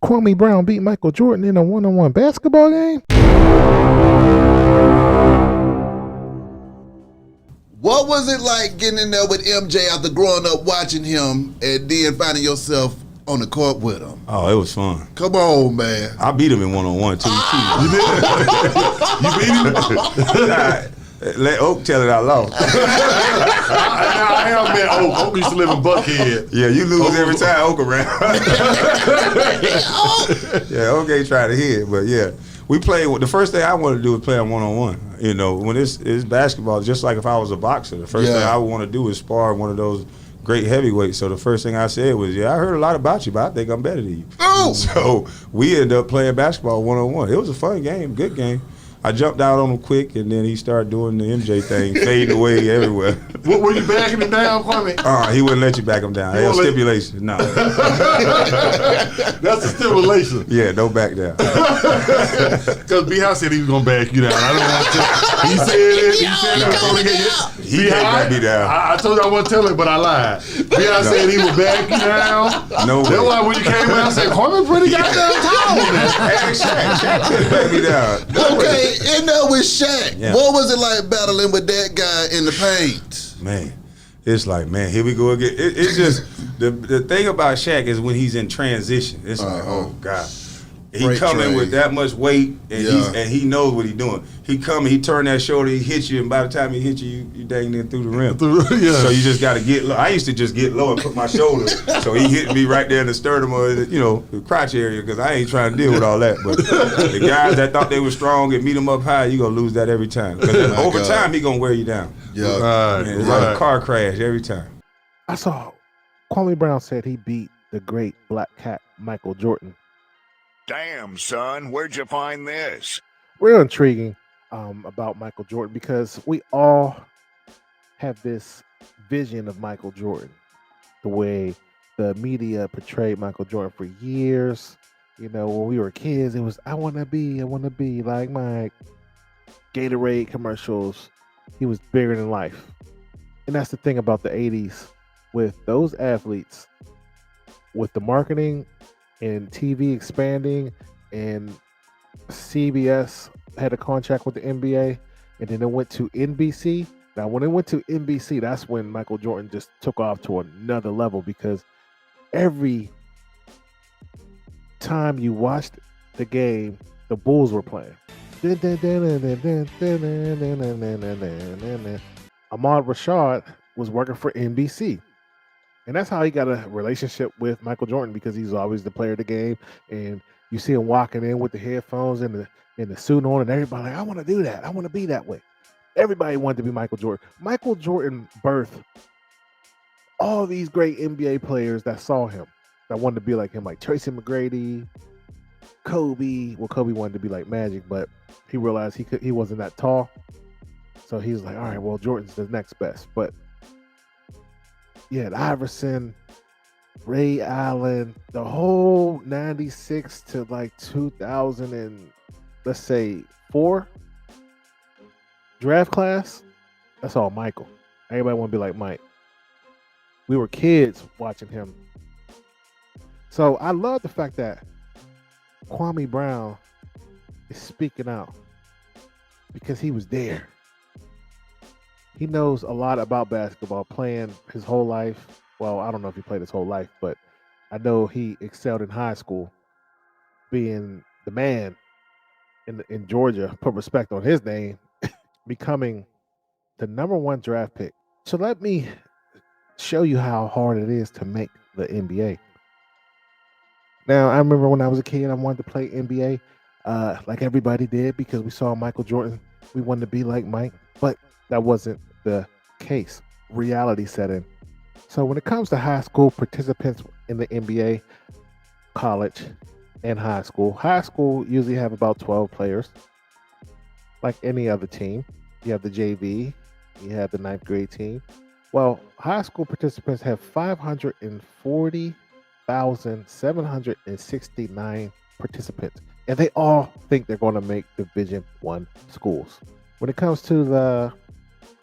Kwame Brown beat Michael Jordan in a one-on-one basketball game? What was it like getting in there with MJ after growing up watching him and then finding yourself on the court with him? Oh, it was fun. Come on, man. I beat him in one-on-one too. You did? You beat him? Let Oak tell it out loud. I have met Oak. Oak used to live in Buckhead. Yeah, you lose every time Oak around. Yeah, Oak ain't trying to hit, but yeah. We played. The first thing I wanted to do was play him one-on-one. You know, when it's basketball, just like if I was a boxer, the first thing I would want to do is spar one of those great heavyweights. So the first thing I said was, I heard a lot about you, but I think I'm better than you. Oh! So we ended up playing basketball one-on-one. It was a fun game, good game. I jumped out on him quick, and then he started doing the MJ thing, fading away everywhere. What, were you backing him down, Kwame? He wouldn't let you back him down. There's stipulation. No. That's a stipulation. Yeah, don't back down. Because B High said he was going to back you down. I don't want to. He said it. He can't back me down. I told you I wasn't telling, but I lied. B High said he would back you down. No way. That's why when you came out, I said, Kwame pretty goddamn tall, man. Hey, Shaq couldn't back me down. Okay, in there with Shaq. Yeah. What was it like battling with that guy in the paint? Man, it's like, man, here we go again. It's just, the thing about Shaq is when he's in transition, it's like, oh, God. He Freight coming train. with that much weight, and he knows what he's doing. He coming, he turn that shoulder, he hits you, and by the time he hits you, you dang near through the rim. So you just got to get low. I used to just get low and put my shoulder, so he hit me right there in the sternum or the crotch area, because I ain't trying to deal with all that. But the guys that thought they were strong and meet them up high, you gonna lose that every time. Because over time, he gonna wear you down. Yeah. Man, it's like a car crash every time. I saw Kwame Brown said he beat the great black cat Michael Jordan. Damn, son, where'd you find this? Real intriguing about Michael Jordan, because we all have this vision of Michael Jordan, the way the media portrayed Michael Jordan for years. You know, when we were kids, it was, I want to be like Mike. Gatorade commercials. He was bigger than life. And that's the thing about the 80s with those athletes, with the marketing and TV expanding, and CBS had a contract with the NBA, and then it went to NBC. Now, when it went to NBC, that's when Michael Jordan just took off to another level, because every time you watched the game, the Bulls were playing. Ahmad Rashad was working for NBC. And that's how he got a relationship with Michael Jordan, because he's always the player of the game. And you see him walking in with the headphones and the suit on, and everybody like, I want to do that. I want to be that way. Everybody wanted to be Michael Jordan. Michael Jordan birthed all these great NBA players that saw him, that wanted to be like him, like Tracy McGrady, Kobe. Well, Kobe wanted to be like Magic, but he realized he wasn't that tall. So he was like, all right, well, Jordan's the next best. But yeah, Iverson, Ray Allen, the whole 96 to like 2000 and let's say 4 draft class, that's all Michael. Everybody want to be like Mike. We were kids watching him. So I love the fact that Kwame Brown is speaking out, because he was there. He knows a lot about basketball, playing his whole life. Well, I don't know if he played his whole life, but I know he excelled in high school, being the man in Georgia, put respect on his name, becoming the #1 draft pick. So let me show you how hard it is to make the NBA. Now, I remember when I was a kid, I wanted to play NBA like everybody did, because we saw Michael Jordan. We wanted to be like Mike, but that wasn't the case. Reality set in. So when it comes to high school participants in the NBA, college, and high school usually have about 12 players. Like any other team. You have the JV, you have the 9th grade team. Well, high school participants have 540,769 participants. And they all think they're going to make Division I schools. When it comes to the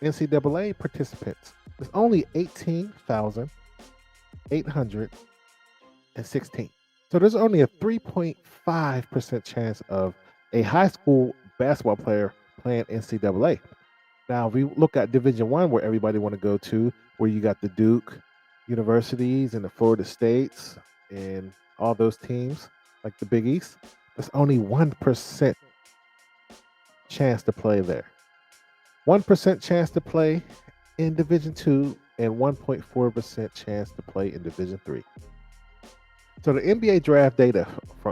NCAA participants, there's only 18,816. So there's only a 3.5% chance of a high school basketball player playing NCAA. Now, if we look at Division One, where everybody want to go to, where you got the Duke universities and the Florida States and all those teams, like the Big East, there's only 1% chance to play there. 1% chance to play in Division Two, and 1.4% chance to play in Division Three. So the NBA draft data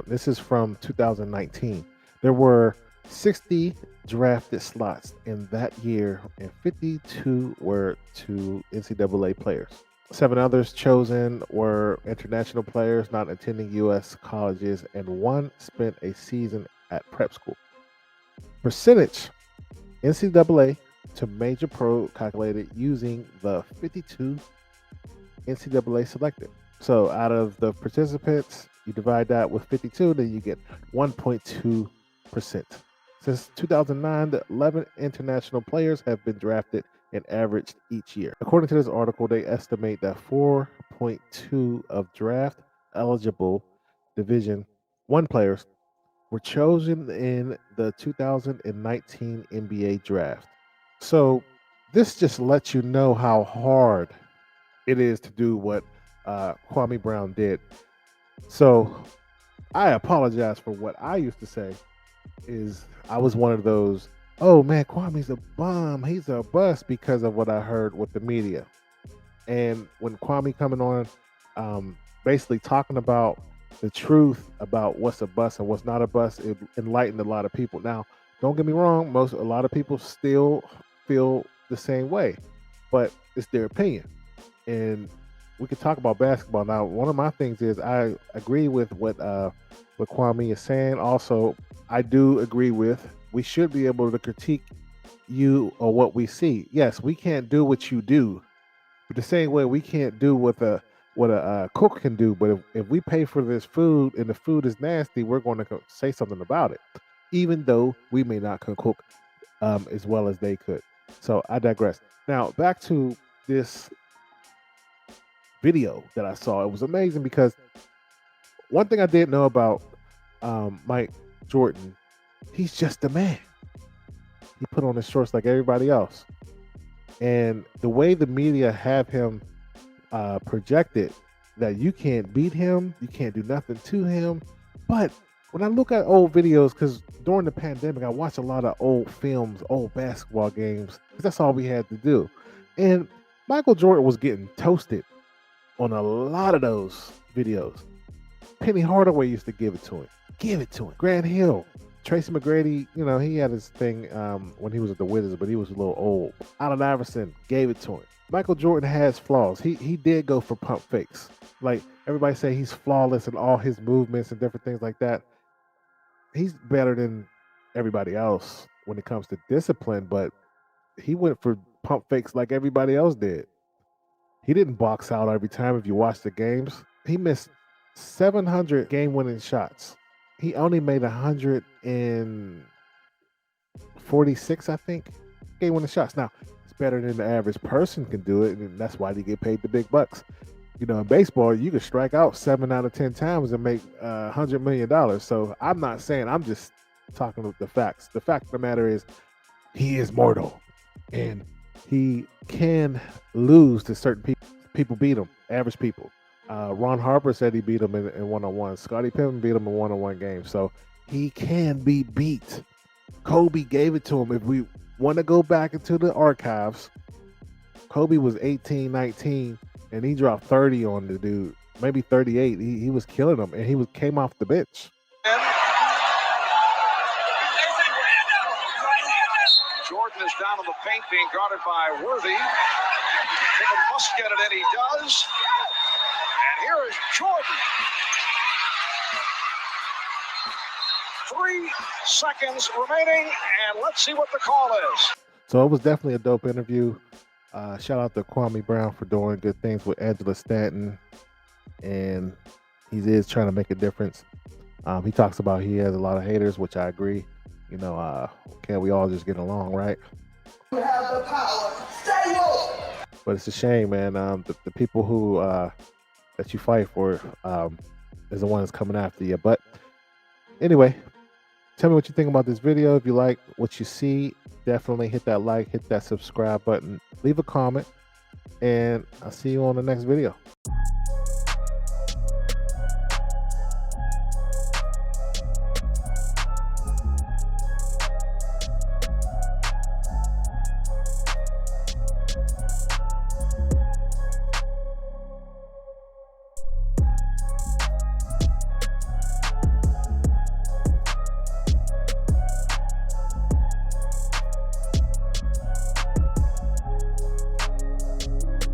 this is from 2019. There were 60 drafted slots in that year, and 52 were to NCAA players. 7 others chosen were international players not attending U.S. colleges, and 1 spent a season at prep school. Percentage NCAA to major pro calculated using the 52 NCAA selected. So out of the participants, you divide that with 52, then you get 1.2%. Since 2009, the 11 international players have been drafted and averaged each year. According to this article, they estimate that 4.2 of draft eligible Division One players were chosen in the 2019 NBA draft. So this just lets you know how hard it is to do what Kwame Brown did. So I apologize for what I used to say. Is I was one of those, oh man, Kwame's a bum, he's a bust, because of what I heard with the media. And when Kwame coming on, basically talking about the truth about what's a bust and what's not a bust, it enlightened a lot of people. Now, don't get me wrong, a lot of people still feel the same way, but it's their opinion. And we could talk about basketball. Now, one of my things is I agree with what Kwame is saying. Also, I do agree with we should be able to critique you or what we see. Yes, we can't do what you do, but the same way we can't do what a cook can do. But if we pay for this food and the food is nasty, we're going to say something about it, even though we may not cook as well as they could. So I digress. Now back to this video that I saw. It was amazing because one thing I didn't know about Mike Jordan, he's just a man. He put on his shorts like everybody else. And the way the media have him projected that you can't beat him, you can't do nothing to him. But when I look at old videos, because during the pandemic, I watched a lot of old films, old basketball games, because that's all we had to do. And Michael Jordan was getting toasted on a lot of those videos. Penny Hardaway used to give it to him. Grant Hill, Tracy McGrady, he had his thing when he was at the Wizards, but he was a little old. Allen Iverson gave it to him. Michael Jordan has flaws. He did go for pump fakes. Like everybody say he's flawless in all his movements and different things like that. He's better than everybody else when it comes to discipline, but he went for pump fakes like everybody else did. He didn't box out every time. If you watch the games, he missed 700 game-winning shots. He only made 146, I think, game-winning shots. Now, it's better than the average person can do it, and that's why they get paid the big bucks. In baseball, you can strike out 7 out of 10 times and make $100 million. So I'm not saying, I'm just talking with the facts. The fact of the matter is he is mortal, and he can lose to certain people. People beat him, average people. Ron Harper said he beat him in one-on-one. Scottie Pippen beat him in one-on-one games. So he can be beat. Kobe gave it to him. If we want to go back into the archives, Kobe was 18, 19, and he dropped 30 on the dude, maybe 38. He was killing him, and he came off the bench. Jordan is down in the paint, being guarded by Worthy. Pippen must get it, and he does. And here is Jordan. 3 seconds remaining, and let's see what the call is. So it was definitely a dope interview. Shout out to Kwame Brown for doing good things with Angela Stanton, and he is trying to make a difference. He talks about he has a lot of haters, which I agree. Can't we all just get along, right? You have the power. Stay woke. But it's a shame, man. The people who that you fight for, is the one that's coming after you. But anyway, tell me what you think about this video. If you like what you see, definitely hit that like, hit that subscribe button, leave a comment, and I'll see you on the next video.